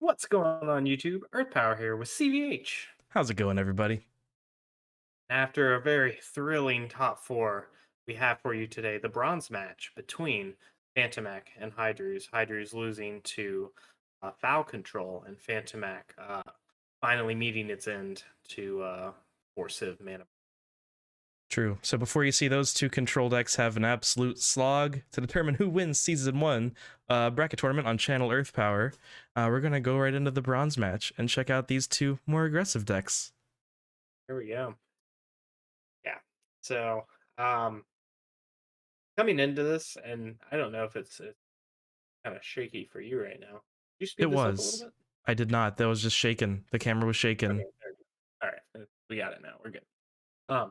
What's going on YouTube? Earth Power here with CVH. How's it going, everybody? After a very thrilling top four, we have for you today the bronze match between Phantomach and Hydrooze. Hydrooze losing to Foul Control and Phantomach finally meeting its end to Civ Mana. True. So before you see those two control decks have an absolute slog to determine who wins Season 1 bracket tournament on Channel Earth Power, we're going to go right into the bronze match and check out these two more aggressive decks. Here we go. Yeah. So um, coming into this, and I don't know if it's kind of shaky for you right now. Can you It speed this up a little was. bit? I did not. That was just shaken. The camera was Okay, shaken. there we go. All right, we got it now. We're good.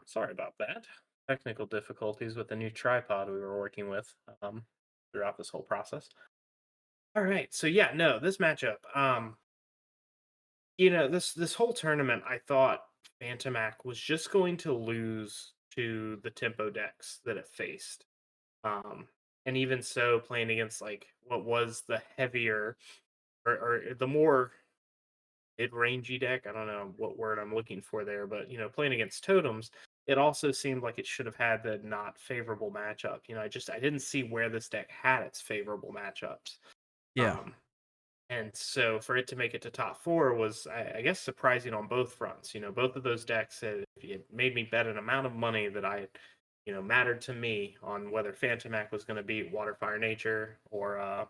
Sorry about that. Technical difficulties with the new tripod we were working with throughout this whole process. All right, so yeah, no, this matchup. This whole tournament, I thought Phantomac was just going to lose to the tempo decks that it faced. And even so, playing against like what was the heavier or the more mid-rangey deck. I don't know what word I'm looking for there, but playing against totems, it also seemed like it should have had the not favorable matchup. I didn't see where this deck had its favorable matchups. Yeah. Um, and so for it to make it to top four was, I guess, surprising on both fronts. Both of those decks had it made me bet an amount of money that mattered to me on whether Phantomac was going to beat Water, Fire, Nature or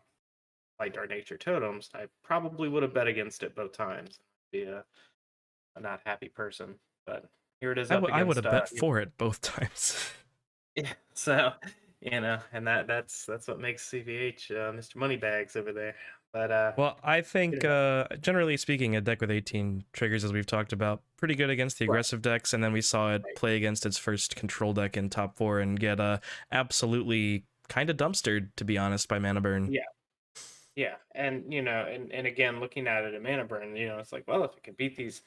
Light, Dark, Nature totems. I probably would have bet against it both times. Be a not happy person. But here it is up I would against have bet for it both times. yeah. So and that's what makes CVH Mr. Moneybags over there. But Well, I think, yeah, generally speaking, a deck with 18 triggers, as we've talked about, pretty good against the right, aggressive decks, and then we saw it right, play against its first control deck in top four and get absolutely kind of dumpstered, to be honest, by Mana Burn. yeah, yeah, and and again, looking at it in Mana Burn, it's like, well, if it could beat these,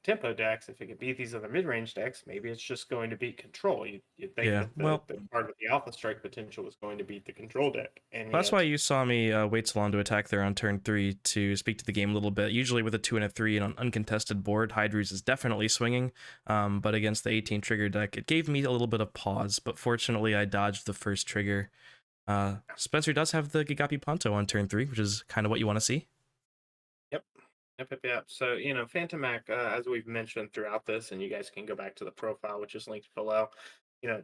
tempo decks, if it could beat these other mid range decks, maybe it's just going to beat control. You'd think Yeah, that well, the card with the Alpha Strike potential was going to beat the control deck, and that's why yet, you saw me wait so long to attack there on turn 3 to speak to the game a little bit. Usually with a 2 and a 3 and an uncontested board, Hydrooze is definitely swinging, but against the 18 trigger deck, it gave me a little bit of pause, but fortunately I dodged the first trigger. Spencer does have the Gigapi Ponto on turn 3, which is kind of what you want to see. yep. Yep, yep, yep. So, Phantomac, as we've mentioned throughout this, and you guys can go back to the profile, which is linked below.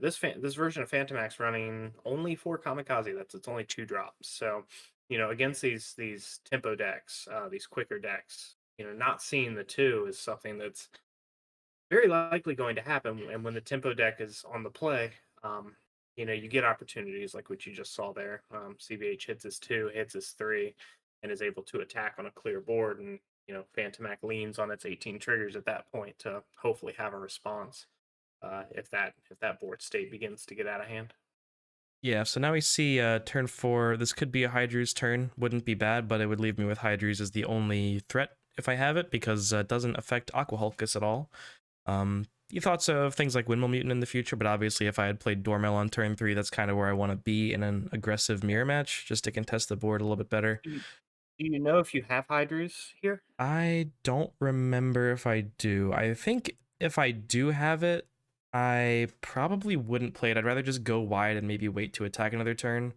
This version of Phantomac's running only 4 Kamikaze. It's only 2 drops. So, against these tempo decks, these quicker decks, not seeing the two is something that's very likely going to happen. And when the tempo deck is on the play, you get opportunities like what you just saw there. CVH hits his 2, hits his 3, and is able to attack on a clear board. And Phantomac leans on its 18 triggers at that point to hopefully have a response if that board state begins to get out of hand. Yeah, so now we see turn 4. This could be a Hydrooze turn. Wouldn't be bad, but it would leave me with Hydrooze as the only threat if I have it, because it doesn't affect Aqua Hulkus at all. You thoughts of things like Windmill Mutant in the future, but obviously if I had played Dormel on turn 3, that's kind of where I want to be in an aggressive mirror match, just to contest the board a little bit better. Do you know if you have Hydrus here? I don't remember if I do. I think if I do have it, I probably wouldn't play it. I'd rather just go wide and maybe wait to attack another turn.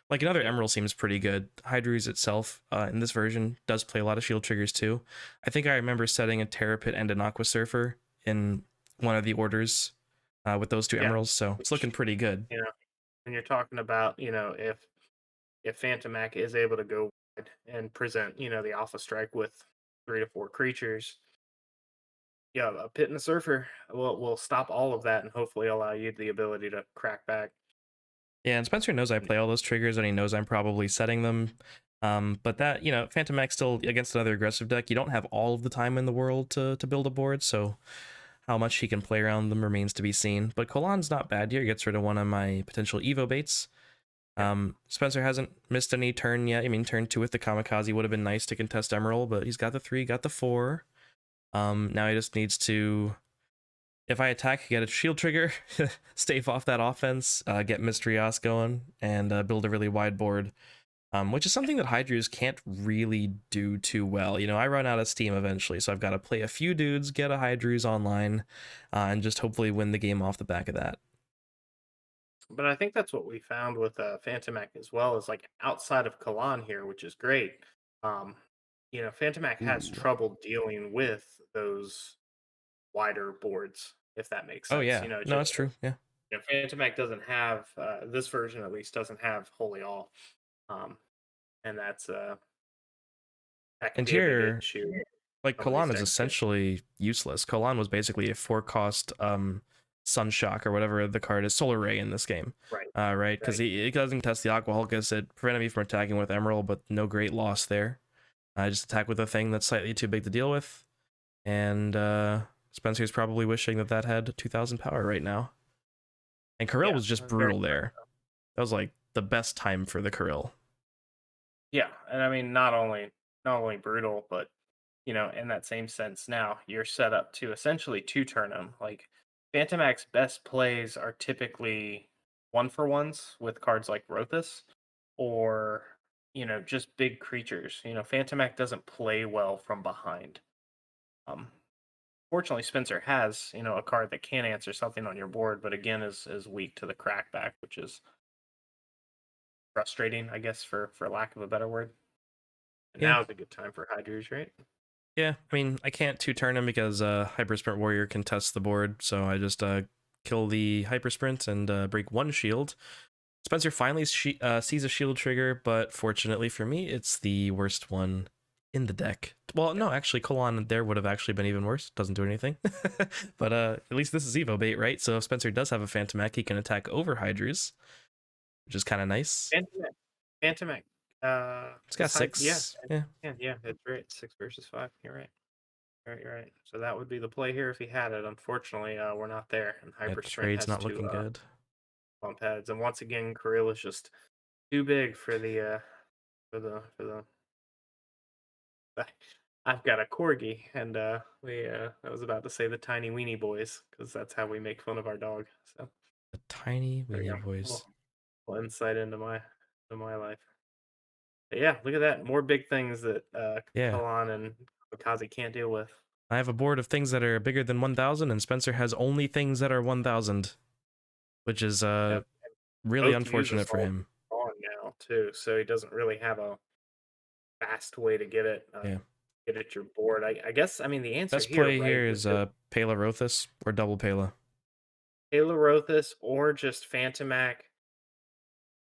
Like another Yeah. Emerald seems pretty good. Hydrooze itself, in this version, does play a lot of shield triggers too. I think I remember setting a Terra Pit and an Aqua Surfer in one of the orders with those two Yeah. Emeralds, so it's looking Which, pretty good. when you're talking about, if Phantomac is able to go wide and present, the Alpha Strike with 3 to 4 creatures, yeah, a Pit and a Surfer will stop all of that and hopefully allow you the ability to crack back. Yeah, and Spencer knows I And play all those triggers, and he knows I'm probably setting them. But that, Phantom Max still against another aggressive deck, you don't have all of the time in the world to build a board, so how much he can play around them remains to be seen. But Kolan's not bad here, he gets rid of one of my potential Evo baits. yeah, Spencer hasn't missed any turn yet. I mean, turn 2 with the Kamikaze would have been nice to contest Emerald, but he's got the 3, got the 4. Now he just needs to, if I attack, get a shield trigger, stave off that offense, get Mystery Os going, and build a really wide board. which is something that Hydrooze can't really do too well. You know, I run out of steam eventually, so I've got to play a few dudes, get a Hydrooze online, and just hopefully win the game off the back of that. But I think that's what we found with Phantomach as well, is like outside of Kalan here, which is great. Um, Phantomach has Ooh. trouble dealing with those wider boards, if that makes Oh sense. yeah, no, that's true. Yeah, Phantomach doesn't have this version at least doesn't have Holy All, um, and that can and be a big here, issue. like Some of these Kalan is decks get essentially useless. Kalan was basically a 4 cost Sunshock or whatever the card is, Solar Ray in this game. right, Right, because right. it doesn't test the Aqua Hulkus. It prevented me from attacking with Emerald, but no great loss there. I just attack with a thing that's slightly too big to deal with, and Spencer's probably wishing that that had 2,000 power right now. And Corile Yeah, was just very brutal there. That was like the best time for the Corile. yeah, and I mean not only brutal, but in that same sense, now you're set up to essentially two turn them. Like Phantomach's best plays are typically one for ones with cards like Rothus, or just big creatures. Phantomach doesn't play well from behind. Um, Fortunately, Spencer has a card that can answer something on your board, but again is weak to the crackback, which is frustrating, I guess, for lack of a better word. And Yeah, now is a good time for Hydrooze, right? yeah. I mean, I can't 2 turn him because Hyper Sprint Warrior can test the board, so I just kill the Hyper Sprint and break 1 shield. Spencer finally sees a shield trigger, but fortunately for me, it's the worst one in the deck. Well, no, actually, Kalan there would have actually been even worse. Doesn't do anything. But at least this is Evo bait, right? So if Spencer does have a Phantomach, he can attack over Hydrooze, which is kind of nice. Phantomach, Phantomach, It's got is high. Yeah, 6. Yeah, yeah, that's right. 6 versus 5. You're right. You're right. So that would be the play here if he had it. Unfortunately, we're not there, and yeah, Hyper the Sprint trade's has not 2 looking good. bump heads, and once again, Corile is just too big for the. I've got a corgi, and I was about to say the tiny weenie boys because that's how we make fun of our dog. So The tiny there you weenie go. voice. Little insight into my life. But yeah, look at that. More big things that Yeah. Kalan and Kazi can't deal with. I have a board of things that are bigger than 1,000, and Spencer has only things that are 1,000, which is Yep. really Both use unfortunate for assault him. on now too, so he doesn't really have a fast way to Yeah. get at your board. I guess I mean the answer Best here, play right, here is is just Pela Rothus or double Pela. Rothus or just Phantomach,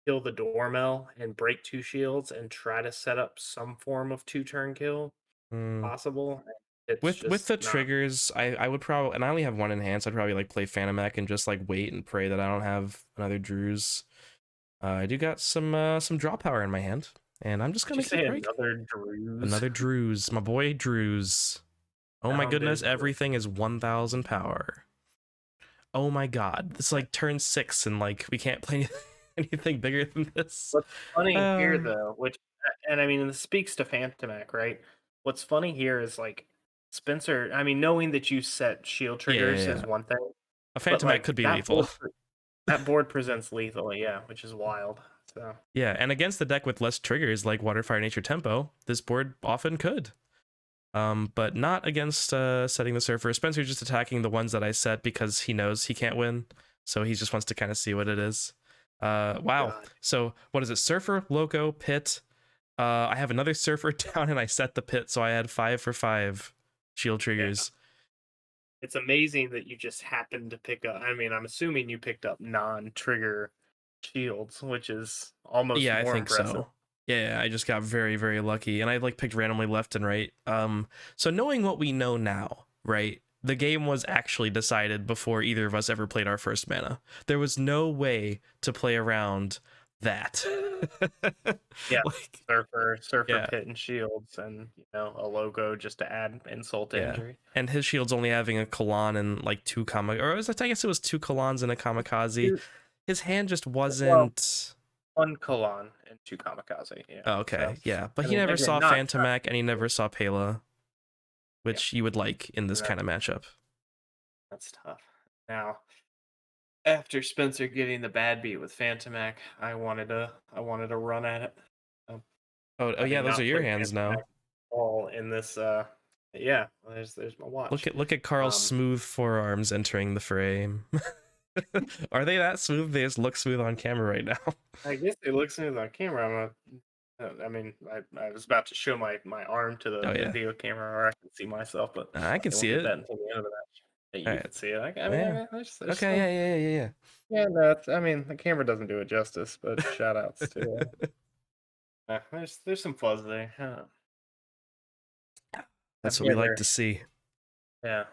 kill the Dormel and break 2 shields and try to set up some form of 2 turn kill Mm. possible. It's With just the not. triggers, I would probably, and I only have 1 enhance. I'd probably like play Phantomach and just like wait and pray that I don't have another Druze. I do got some draw power in my hand, and I'm just Did gonna you say keep breaking. another Druze? Another Druze, my boy Druze. Oh my goodness, Sounded everything is 1,000 power. Oh my god, this is like turn 6, and like we can't play anything bigger than this. What's funny here, Uh, though, and I mean, this speaks to Phantomach, right? What's funny here is like Spencer. I mean, knowing that you set shield yeah, yeah, triggers is yeah. one thing, A but Phantomach like could be lethal. that board presents lethally, yeah, which is wild. So Yeah, and against the deck with less triggers like Water, Fire, Nature, Tempo, this board often could. But not against setting the Surfer. Spencer's just attacking the ones that I set because he knows he can't win, so he just wants to kind of see what it is. Wow. God, So what is it? Surfer, Loco, Pit. I have another Surfer down, and I set the Pit, so I had 5 for 5 shield yeah, triggers. it's amazing that you just happened to pick up. I mean, I'm assuming you picked up non-trigger shields, which is almost Yeah, I more think impressive. so. Yeah, I just got very, very lucky, and I like picked randomly left and right. So knowing what we know now, right? The game was actually decided before either of us ever played our first mana. There was no way to play around that. Yeah, Like, Surfer, yeah, Pit, and Shields, and a logo just to add insult to yeah. injury. And his shield's only having a Kalan and like 2 or I guess it was 2 Kalans and a Kamikaze. Two, His hand just well, wasn't. one Kalan and 2 Kamikaze. Yeah. Oh, So okay, yeah, but I he mean, never again, saw not Phantomach and he never saw Pela, yeah, which you would like in this and kind of matchup. that's tough. Now, after Spencer getting the bad beat with Phantomach, I wanted to run at it. So, Oh yeah, having those are not your played hands Phantomach now. all in this. Yeah, there's my watch. Look at Carl's Um, smooth forearms entering the frame. Are they that smooth? They just look smooth on camera right now. I guess it looks smooth on camera. I mean, I was about to show my arm to the Oh yeah, video camera, or I can see myself, but I can they see won't get it. that until the end of the match. Hey, All you right. can see it. I mean, Yeah. there's Okay. some. Yeah. Yeah, no, I mean, the camera doesn't do it justice, but shout outs to there's some fuzz there. That's I've what we like never, to see. yeah,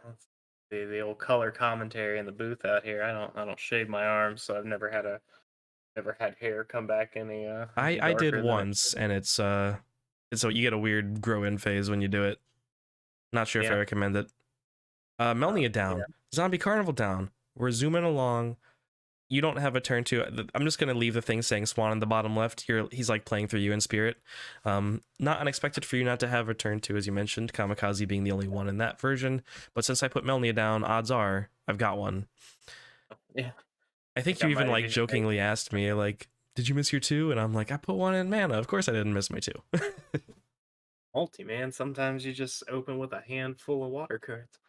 the old color commentary in the booth out here. I don't shave my arms, so I've never had hair come back any I did darker than it once, should. and it's so you get a weird grow in phase when you do it. Not sure if I Yeah, recommend it. Melnia yeah. down, Zombie Carnival down. We're zooming along. You don't have a turn to. I'm just gonna leave the thing saying spawn in the bottom left. He's like playing through you in spirit. Not unexpected for you not to have a turn to, as you mentioned, Kamikaze being the only one in that version. But since I put Melnia down, odds are I've got one. Yeah, I I think think I you even might like even make jokingly asked me like, "Did you miss your two?" And I'm like, "I put one in mana. Of course I didn't miss my two." multi, man. Sometimes you just open with a handful of water cards.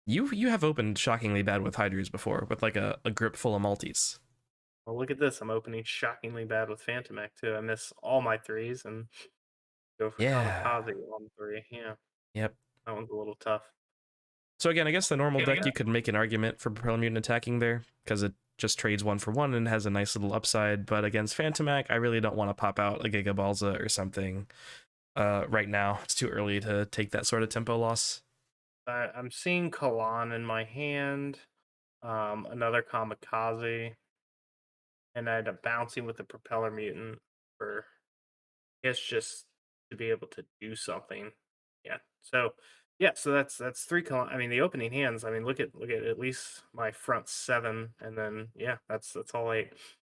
You have opened shockingly bad with Hydrooze before, with like a grip full of multis. Well, look at this. I'm opening shockingly bad with Phantomach too. I miss all my threes and go for Yeah. Kamikaze on three. Yeah, Yep. that one's a little tough. So again, I guess the normal Okay, we deck you got could make an argument for Propeller Mutant attacking there because it just trades 1 for 1 and has a nice little upside. But against Phantomach, I really don't want to pop out a Giga Balza or something right now. It's too early to take that sort of tempo loss. I'm seeing Kalan in my hand. Another Kamikaze, and I end up bouncing with the Propeller Mutant for I guess just to be able to do something. Yeah. So yeah, so that's three I mean the opening hands, I mean look at least my front seven, and then yeah, that's all eight.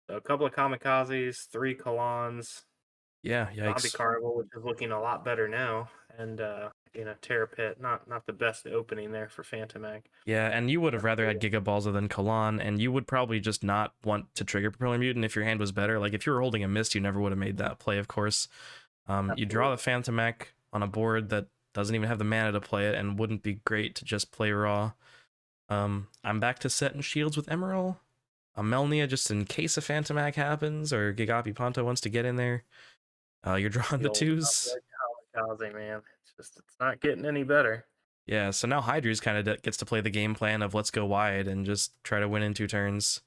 So a couple of kamikazes, three Kalans, Yeah, Zombie yikes. Carnival, which is looking a lot better now, and Terra Pit, not the best opening there for Phantomag. Yeah, and you would have rather had Giga Balza than Kalan, and you would probably just not want to trigger Propeller Mutant if your hand was better. Like if you were holding a Mist, you never would have made that play, of course. You draw the Absolutely. Phantomach on a board that doesn't even have the mana to play it, and wouldn't be great to just play raw. I'm back to set and shields with Emerald. A Melnia just in case a Phantomach happens or Gigapi Ponto wants to get in there. You're drawing The the old twos. kamikaze, man. It's not getting any better. Yeah, so now Hydrooze kind of gets to play the game plan of let's go wide and just try to win in 2 turns.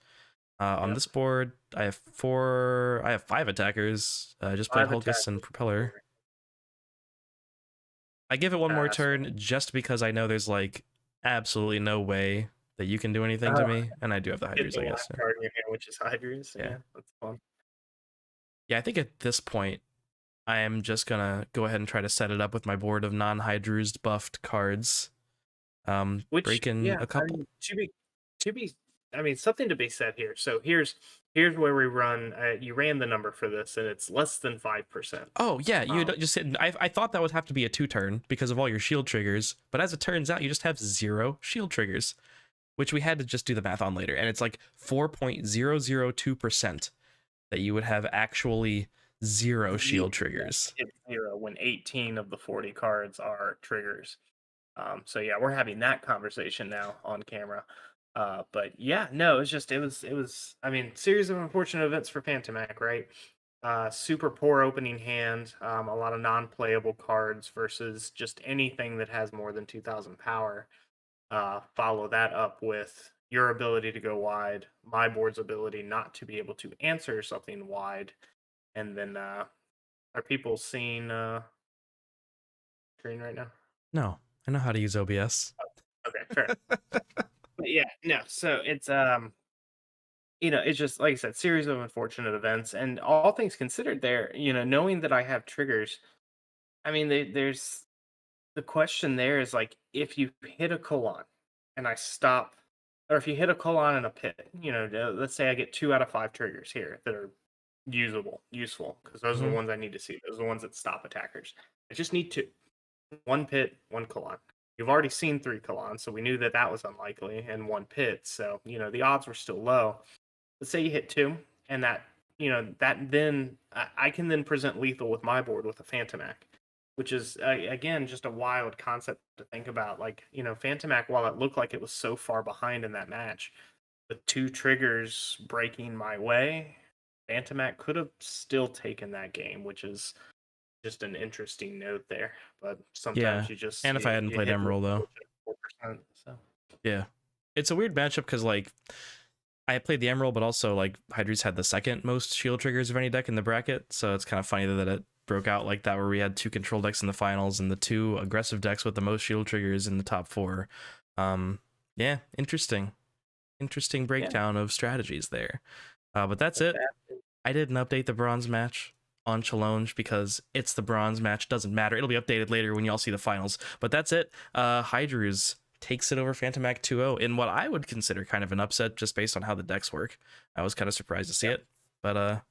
On Yep. this board, I have 5 attackers. I just played Five Hulkus and attackers. Propeller. I give it one more So turn just because I know there's like absolutely no way that you can do anything to me, and I do have the get Hydrooze, the I last guess. Yeah. card in your hand, which is Hydrooze. Yeah. Yeah, that's fun. Yeah, I think at this point, I am just gonna go ahead and try to set it up with my board of non-Hydroozed buffed cards. Which, Break in yeah, a I couple. mean, to be, I mean, something to be said here. So here's where we run. You ran the number for this, and it's less than 5%. Oh yeah, you Um, don't just hit. I thought that would have to be a 2 turn because of all your shield triggers, but as it turns out, you just have 0 shield triggers, which we had to just do the math on later, and it's like 4.002% that you would have actually 0 shield yeah, triggers. it's zero when 18 of the 40 cards are triggers. So yeah, we're having that conversation now on camera. But yeah, no, it was. I mean, series of unfortunate events for Phantomac, right? Super poor opening hand, a lot of non-playable cards versus just anything that has more than 2,000 power. Follow that up with your ability to go wide, my board's ability not to be able to answer something wide, and then are people seeing screen right now? No, I know how to use OBS. Okay, fair. But yeah, no. So it's it's just like I said, series of unfortunate events, and all things considered, there, knowing that I have triggers. I mean, there's the question there is like if you hit a colon and I stop, or if you hit a colon and a pit, let's say I get 2 out of 5 triggers here that are useful, because those are the Hmm. ones I need to see. Those are the ones that stop attackers. I just need two. One pit, one colon. You've already seen 3 colons, so we knew that that was unlikely, and one pit. So, the odds were still low. Let's say you hit two, and that that then I can then present lethal with my board with a Phantomach, which is again just a wild concept to think about. Like, Phantomach, while it looked like it was so far behind in that match, with two triggers breaking my way, Phantomach could have still taken that game, which is just an interesting note there. But Yeah. sometimes you just And if I hadn't you played hit the Emerald though. unfortunate 4%. So Yeah. It's a weird matchup because like I played the Emerald, but also like Hydrooze had the second most shield triggers of any deck in the bracket, so it's kind of funny that it broke out like that, where we had two control decks in the finals and the two aggressive decks with the most shield triggers in the top four. Yeah, interesting yeah, breakdown of strategies there. But that's that's it. that. I didn't update the bronze match on Challenge because it's the bronze match. Doesn't matter. It'll be updated later when you all see the finals. But that's it. Hydrooze takes it over Phantomach 2-0 in what I would consider kind of an upset just based on how the decks work. I was kind of surprised to see Yep, it. But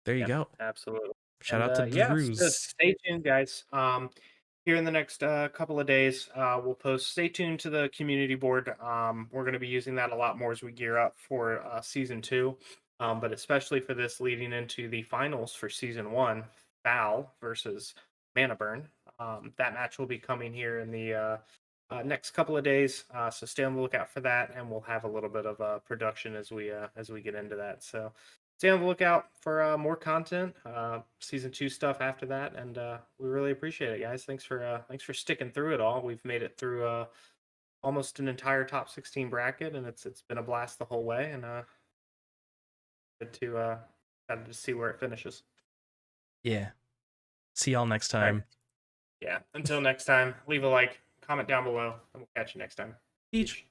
there you yep, go. absolutely. Shout And out to yeah, so Druz. stay tuned, guys. Here in the next couple of days, we'll post. Stay tuned to the community board. We're going to be using that a lot more as we gear up for season two, but especially for this leading into the finals for season one, Val versus Mana Burn. That match will be coming here in the next couple of days. So stay on the lookout for that, and we'll have a little bit of production as we get into that. So stay on the lookout for more content, season two stuff after that, and we really appreciate it, guys. Thanks for sticking through it all. We've made it through almost an entire top 16 bracket, and it's been a blast the whole way, and good to excited to see where it finishes. Yeah. See y'all next All right, time. yeah. Until next time, leave a like, comment down below, and we'll catch you next time. Peach.